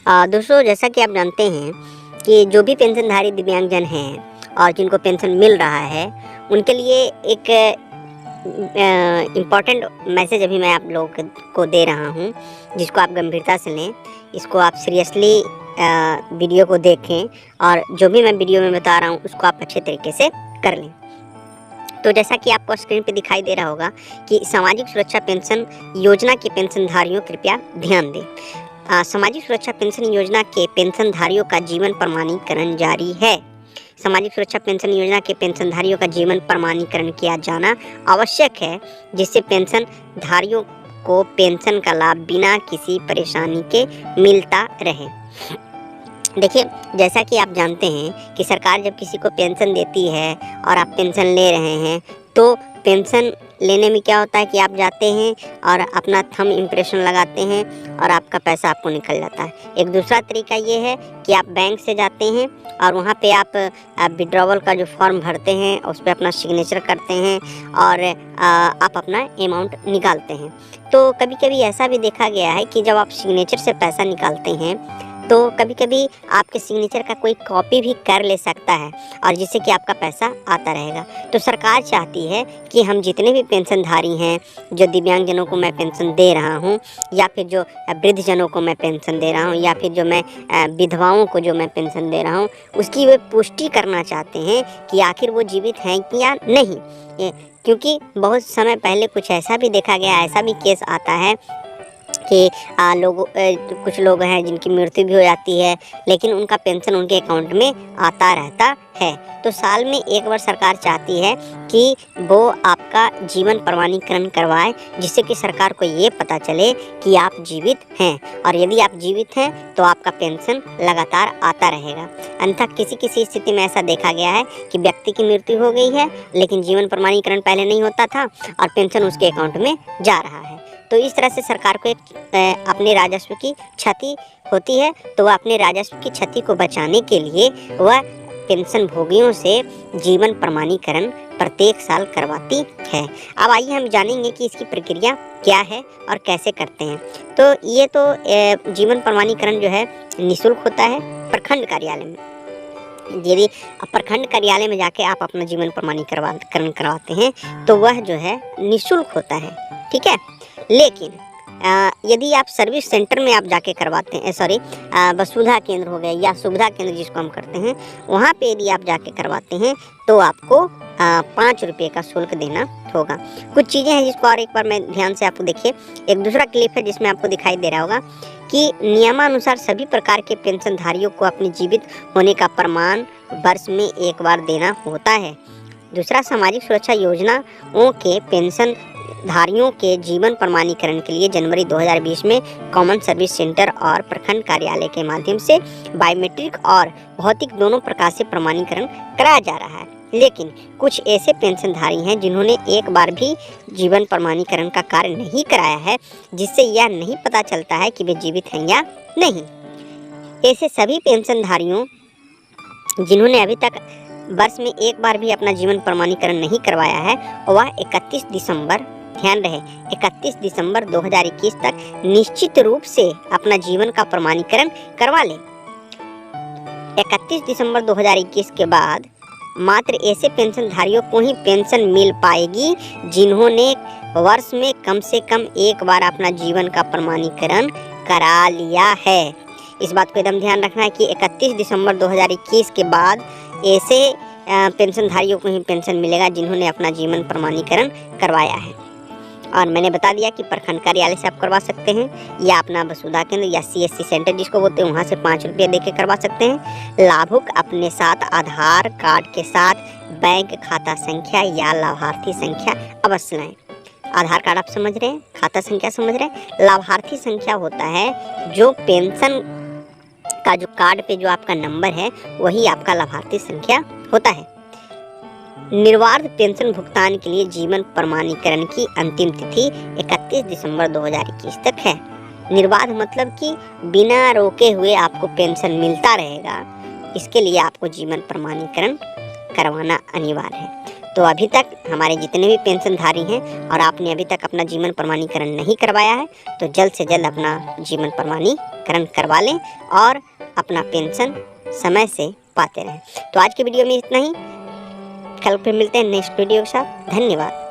दोस्तों, जैसा कि आप जानते हैं कि जो भी पेंशनधारी दिव्यांगजन हैं और जिनको पेंशन मिल रहा है, उनके लिए एक इम्पॉर्टेंट मैसेज अभी मैं आप लोगों को दे रहा हूं, जिसको आप गंभीरता से लें। इसको आप सीरियसली वीडियो को देखें और जो भी मैं वीडियो में बता रहा हूं उसको आप अच्छे तरीके से कर लें। तो जैसा कि आपको स्क्रीन पे दिखाई दे रहा होगा कि सामाजिक सुरक्षा पेंशन योजना के पेंशनधारियों कृपया ध्यान दें। सामाजिक सुरक्षा पेंशन योजना के पेंशनधारियों का जीवन प्रमाणीकरण जारी है। सामाजिक सुरक्षा पेंशन योजना के पेंशनधारियों का जीवन प्रमाणीकरण किया जाना आवश्यक है, जिससे पेंशनधारियों को पेंशन का लाभ बिना किसी परेशानी के मिलता रहे। देखिए, जैसा कि आप जानते हैं कि सरकार जब किसी को पेंशन देती है और आप पेंशन ले रहे हैं, तो पेंशन लेने में क्या होता है कि आप जाते हैं और अपना थंब इम्प्रेशन लगाते हैं और आपका पैसा आपको निकल जाता है। एक दूसरा तरीका ये है कि आप बैंक से जाते हैं और वहाँ पे आप विड्रॉवल का जो फॉर्म भरते हैं उस पर अपना सिग्नेचर करते हैं और आप अपना अमाउंट निकालते हैं। तो कभी कभी ऐसा भी देखा गया है कि जब आप सिग्नेचर से पैसा निकालते हैं तो कभी कभी आपके सिग्नेचर का कोई कॉपी भी कर ले सकता है और जिससे कि आपका पैसा आता रहेगा। तो सरकार चाहती है कि हम जितने भी पेंशनधारी हैं, जो दिव्यांगजनों को मैं पेंशन दे रहा हूं, या फिर जो वृद्धजनों को मैं पेंशन दे रहा हूं, या फिर जो मैं विधवाओं को जो मैं पेंशन दे रहा हूं, उसकी वे पुष्टि करना चाहते हैं कि आखिर वो जीवित हैं कि या नहीं। क्योंकि बहुत समय पहले कुछ ऐसा भी देखा गया, ऐसा भी केस आता है कि कुछ लोग हैं जिनकी मृत्यु भी हो जाती है, लेकिन उनका पेंशन उनके अकाउंट में आता रहता है। तो साल में एक बार सरकार चाहती है कि वो आपका जीवन प्रमाणीकरण करवाए, जिससे कि सरकार को ये पता चले कि आप जीवित हैं, और यदि आप जीवित हैं तो आपका पेंशन लगातार आता रहेगा। अन्यथा किसी किसी स्थिति में ऐसा देखा गया है कि व्यक्ति की मृत्यु हो गई है लेकिन जीवन प्रमाणीकरण पहले नहीं होता था और पेंशन उसके अकाउंट में जा रहा है। तो इस तरह से सरकार को एक अपने राजस्व की क्षति होती है, तो वह अपने राजस्व की क्षति को बचाने के लिए वह पेंशन भोगियों से जीवन प्रमाणीकरण प्रत्येक साल करवाती है। अब आइए हम जानेंगे कि इसकी प्रक्रिया क्या है और कैसे करते हैं। तो ये तो जीवन प्रमाणीकरण जो है निःशुल्क होता है प्रखंड कार्यालय में। यदि प्रखंड कार्यालय में जाके आप अपना जीवन प्रमाणीकरण करवाते हैं तो वह जो है निःशुल्क होता है, ठीक है। लेकिन यदि आप सर्विस सेंटर में आप जाके करवाते हैं, वसुधा केंद्र हो गया या सुविधा केंद्र जिसको हम करते हैं, वहाँ पे यदि आप जाके करवाते हैं तो आपको 5 रुपये का शुल्क देना होगा। कुछ चीज़ें हैं जिसको और एक बार मैं ध्यान से आपको देखिए। एक दूसरा क्लिप है जिसमें आपको दिखाई दे रहा होगा कि नियमानुसार सभी प्रकार के पेंशनधारियों को अपने जीवित होने का प्रमाण वर्ष में एक बार देना होता है। दूसरा, सामाजिक सुरक्षा योजनाओं के पेंशन धारियों के जीवन प्रमाणीकरण के लिए जनवरी 2020 में कॉमन सर्विस सेंटर और प्रखंड कार्यालय के माध्यम से बायोमेट्रिक और भौतिक दोनों प्रकार से प्रमाणीकरण कराया जा रहा है। लेकिन कुछ ऐसे पेंशनधारी हैं जिन्होंने एक बार भी जीवन प्रमाणीकरण का कार्य नहीं कराया है, जिससे यह नहीं पता चलता है कि वे जीवित हैं या नहीं। ऐसे सभी पेंशनधारियों जिन्होंने अभी तक वर्ष में एक बार भी अपना जीवन प्रमाणीकरण नहीं करवाया है, वह 31 दिसंबर 2021 तक निश्चित रूप से अपना जीवन का प्रमाणीकरण करवा लें। 31 दिसंबर 2021 के बाद मात्र ऐसे पेंशनधारियों को ही पेंशन मिल पाएगी जिन्होंने वर्ष में कम से कम एक बार अपना जीवन का प्रमाणीकरण करा लिया है। इस बात को एकदम ध्यान रखना है कि 31 दिसंबर 2021 के बाद ऐसे पेंशनधारियों को ही पेंशन मिलेगा जिन्होंने अपना जीवन प्रमाणीकरण करवाया है। और मैंने बता दिया कि प्रखंड कार्यालय से आप करवा सकते हैं, या अपना वसुधा केंद्र या CSC सेंटर जिसको बोलते हैं वहाँ से 5 रुपये दे के करवा सकते हैं। लाभुक अपने साथ आधार कार्ड के साथ बैंक खाता संख्या या लाभार्थी संख्या अवश्य लाएं। आधार कार्ड आप समझ रहे हैं, खाता संख्या समझ रहे हैं। लाभार्थी संख्या होता है जो पेंशन का जो कार्ड पे जो आपका नंबर है वही आपका लाभार्थी संख्या होता है। निर्बाध पेंशन भुगतान के लिए जीवन प्रमाणीकरण की अंतिम तिथि 31 दिसंबर 2021 तक है। निर्बाध मतलब कि बिना रोके हुए आपको पेंशन मिलता रहेगा। इसके लिए आपको जीवन प्रमाणीकरण करवाना अनिवार्य है। तो अभी तक हमारे जितने भी पेंशनधारी हैं और आपने अभी तक अपना जीवन प्रमाणीकरण नहीं करवाया है तो जल्द से जल्द अपना जीवन प्रमाणीकरण करवा लें और अपना पेंशन समय से पाते रहें। तो आज की वीडियो में इतना ही, कल फिर मिलते हैं नेक्स्ट वीडियो के साथ। धन्यवाद।